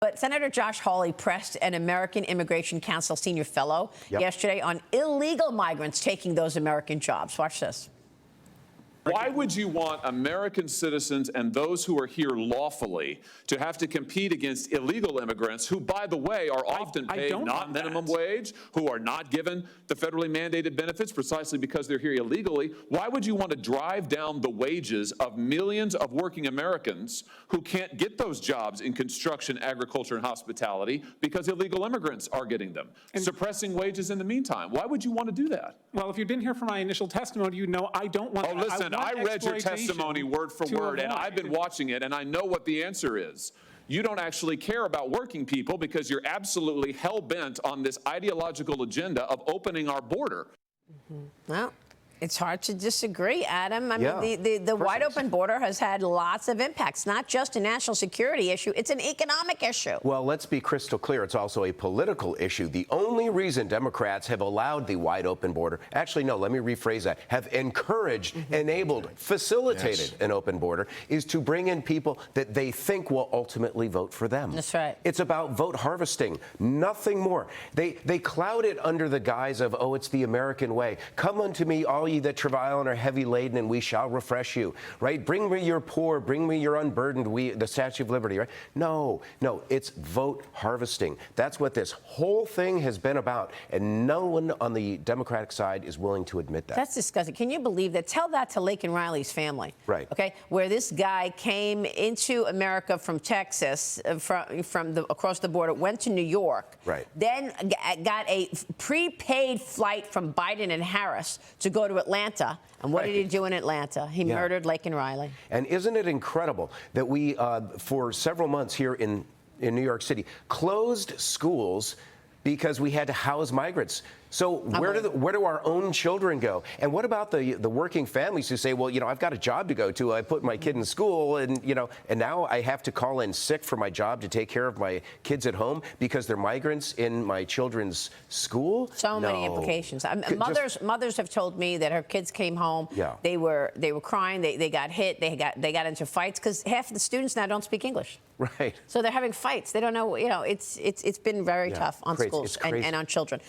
But Senator Josh Hawley pressed an American Immigration Council senior fellow yesterday on illegal migrants taking those American jobs. Watch this. Why would you want American citizens and those who are here lawfully to have to compete against illegal immigrants who, by the way, are often paid not minimum wage, who are not given the federally mandated benefits precisely because they're here illegally? Why would you want to drive down the wages of millions of working Americans who can't get those jobs in construction, agriculture, and hospitality because illegal immigrants are getting them, suppressing wages in the meantime? Why would you want to do that? Well, if you didn't hear from my initial testimony, you know I don't want that. Oh, listen, I read your testimony word for word, and I've been watching it, and I know what the answer is. You don't actually care about working people because you're absolutely hell-bent on this ideological agenda of opening our border. Well, it's hard to disagree, Adam. I mean, the wide open border has had lots of impacts, not just a national security issue. It's an economic issue. Well, let's be crystal clear. It's also a political issue. The only reason Democrats have allowed the wide open border, actually, no, let me rephrase that, have encouraged, enabled, facilitated an open border, is to bring in people that they think will ultimately vote for them. That's right. It's about vote harvesting, nothing more. They cloud it under the guise of, oh, it's the American way. Come unto me, all ye that travail and are heavy laden, and we shall refresh you, right? Bring me your poor, bring me your unburdened, the Statue of Liberty, right? No, it's vote harvesting. That's what this whole thing has been about, and no one on the Democratic side is willing to admit that. That's disgusting. Can you believe that? Tell that to Laken Riley's family. Right. Okay, where this guy came into America from Texas, across the border, went to New York, right? Then got a prepaid flight from Biden and Harris to go to Atlanta. And what did he do in Atlanta? He murdered Laken Riley. And isn't it incredible that we, for several months here in New York City, closed schools because we had to house migrants? So where do our own children go? And what about the working families who say, well, you know, I've got a job to go to. I put my kid in school, and you know, and now I have to call in sick for my job to take care of my kids at home because they're migrants in my children's school? So many implications. Mothers have told me that her kids came home. They were crying. They got hit. They got into fights because half of the students now don't speak English. Right. So they're having fights. They don't know. You know, it's been very tough on schools and on children.